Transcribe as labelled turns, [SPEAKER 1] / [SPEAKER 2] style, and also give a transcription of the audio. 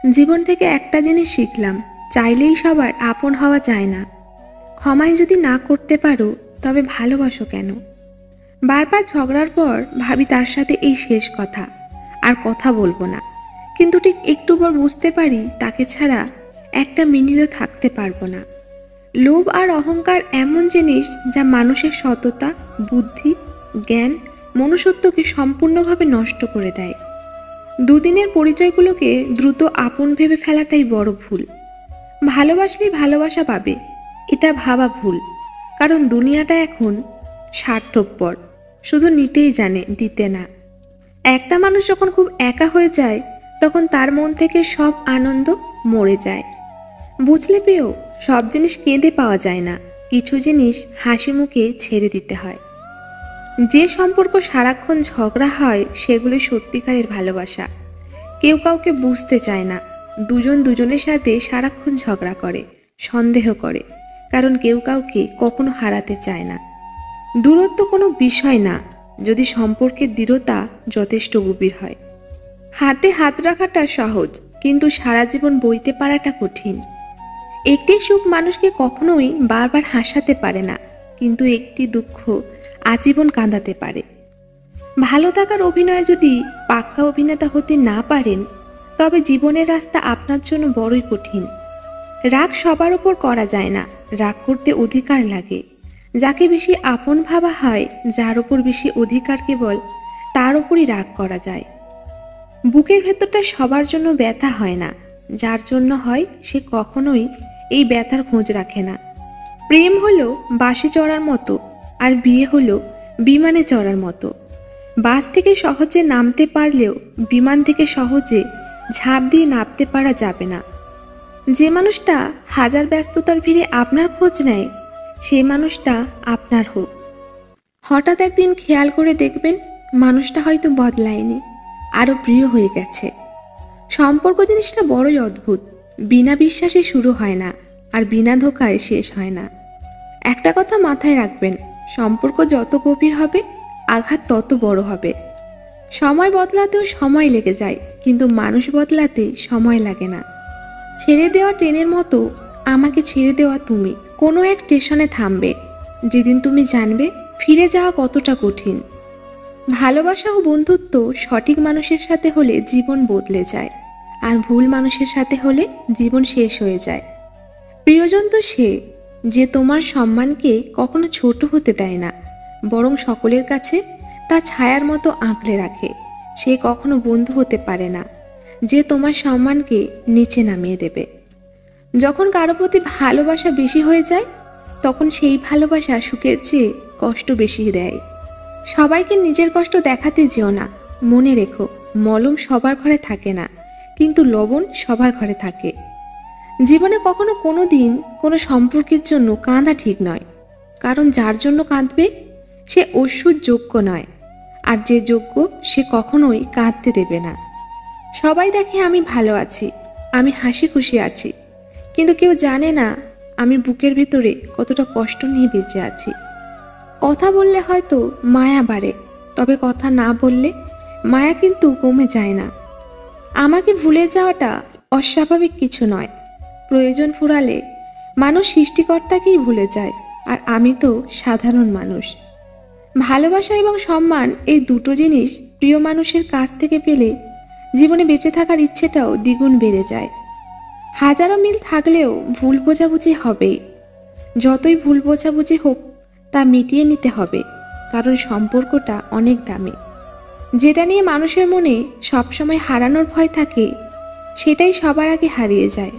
[SPEAKER 1] জীবন থেকে একটা জিনিস শিখলাম, চাইলেই সবার আপন হওয়া যায় না। ক্ষমাই যদি না করতে পারো তবে ভালোবাসো কেন? বারবার ঝগড়ার পর ভাবি তার সাথে এই শেষ কথা, আর কথা বলবো না। কিন্তু ঠিক একটু পর বুঝতে পারি তাকে ছাড়া একটা মিনিটও থাকতে পারবো না। লোভ আর অহংকার এমন জিনিস যা মানুষের সততা, বুদ্ধি, জ্ঞান, মনুষ্যত্বকে সম্পূর্ণভাবে নষ্ট করে দেয়। দুদিনের পরিচয়গুলোকে দ্রুত আপন ভেবে ফেলাটাই বড় ভুল। ভালোবাসলেই ভালোবাসা পাবে, এটা ভাবা ভুল। কারণ দুনিয়াটা এখন স্বার্থপর, শুধু নিতেই জানে, দিতে না। একটা মানুষ যখন খুব একা হয়ে যায় তখন তার মন থেকে সব আনন্দ মরে যায়। বুঝলে প্রিয়, সব জিনিস কেঁদে পাওয়া যায় না, কিছু জিনিস হাসি মুখে ছেড়ে দিতে হয়। যে সম্পর্ক সারাক্ষণ ঝগড়া হয় সেগুলো সত্যিকারের ভালোবাসা। কেউ কাউকে বুঝতে চায় না, দুজন দুজনের সাথে সারাক্ষণ ঝগড়া করে, সন্দেহ করে, কারণ কেউ কাউকে কখনো হারাতে চায় না। দূরত্ব কোনো বিষয় না, যদি সম্পর্কের দৃঢ়তা যথেষ্ট গভীর হয়। হাতে হাত রাখাটা সহজ, কিন্তু সারা জীবন বইতে পারাটা কঠিন। একটি সুখ মানুষকে কখনোই বারবার হাসাতে পারে না, কিন্তু একটি দুঃখ আজীবন কাঁদাতে পারে। ভালো থাকার অভিনয়ে যদি পাক্কা অভিনেতা হতে না পারেন তবে জীবনের রাস্তা আপনার জন্য বড়ই কঠিন। রাগ সবার ওপর করা যায় না, রাগ করতে অধিকার লাগে। যাকে বেশি আপন ভাবা হয়, যার ওপর বেশি অধিকার কেবল তার ওপরই রাগ করা যায়। বুকের ভেতরটা সবার জন্য ব্যথা হয় না, যার জন্য হয় সে কখনোই এই ব্যথার খোঁজ রাখে না। প্রেম হলো বাসে চড়ার মতো, আর বিয়ে হলো বিমানে চড়ার মতো। বাস থেকে সহজে নামতে পারলেও বিমান থেকে সহজে ঝাঁপ দিয়ে নামতে পারা যাবে না। যে মানুষটা হাজার ব্যস্ততার ভিড়ে আপনার খোঁজ নেয়, সেই মানুষটা আপনার হোক। হঠাৎ একদিন খেয়াল করে দেখবেন মানুষটা হয়তো বদলায়নি, আরও প্রিয় হয়ে গেছে। সম্পর্ক জিনিসটা বড়ই অদ্ভুত, বিনা বিশ্বাসে শুরু হয় না, আর বিনা ধোকায় শেষ হয় না। একটা কথা মাথায় রাখবেন, সম্পর্ক যত গভীর হবে আঘাত তত বড় হবে। সময় বদলাতেও সময় লেগে যায়, কিন্তু মানুষ বদলাতে সময় লাগে না। ছেড়ে দেওয়া ট্রেনের মতো আমাকে ছেড়ে দেওয়া তুমি কোনো এক স্টেশনে থামবে, যেদিন তুমি জানবে ফিরে যাওয়া কতটা কঠিন। ভালোবাসা ও বন্ধুত্ব সঠিক মানুষের সাথে হলে জীবন বদলে যায়, আর ভুল মানুষের সাথে হলে জীবন শেষ হয়ে যায়। প্রিয়জন তো সে যে তোমার সম্মানকে কখনো ছোট হতে দেয় না, বরং সকলের কাছে তা ছায়ার মতো আঁকড়ে রাখে। সে কখনো বন্ধু হতে পারে না যে তোমার সম্মানকে নিচে নামিয়ে দেবে। যখন কারো প্রতি ভালোবাসা বেশি হয়ে যায় তখন সেই ভালোবাসা সুখের চেয়ে কষ্ট বেশি দেয়। সবাইকে নিজের কষ্ট দেখাতে যেও না, মনে রেখো মলম সবার ঘরে থাকে না, কিন্তু লবণ সবার ঘরে থাকে। জীবনে কখনো কোনো দিন কোনো সম্পর্কের জন্য কাঁদা ঠিক নয়, কারণ যার জন্য কাঁদবে সে অশ্রুর যোগ্য নয়, আর যে যোগ্য সে কখনোই কাঁদতে দেবে না। সবাই দেখে আমি ভালো আছি, আমি হাসি খুশি আছি, কিন্তু কেউ জানে না আমি বুকের ভেতরে কতটা কষ্ট নিয়ে বেঁচে আছি। কথা বললে হয়তো মায়া বাড়ে, তবে কথা না বললে মায়া কিন্তু কমে যায় না। আমাকে ভুলে যাওয়াটা অস্বাভাবিক কিছু নয়। প্রয়োজন ফুরালে মানুষ সৃষ্টিকর্তাকেই ভুলে যায়, আর আমি তো সাধারণ মানুষ। ভালোবাসা এবং সম্মান এই দুটো জিনিস প্রিয় মানুষের কাছ থেকে পেলে জীবনে বেঁচে থাকার ইচ্ছেটাও দ্বিগুণ বেড়ে যায়। হাজারো মিল থাকলেও ভুল বোঝাবুঝি হবেই। যতই ভুল বোঝাবুঝি হোক তা মিটিয়ে নিতে হবে, কারণ সম্পর্কটা অনেক দামি। যেটা নিয়ে মানুষের মনে সবসময় হারানোর ভয় থাকে সেটাই সবার আগে হারিয়ে যায়।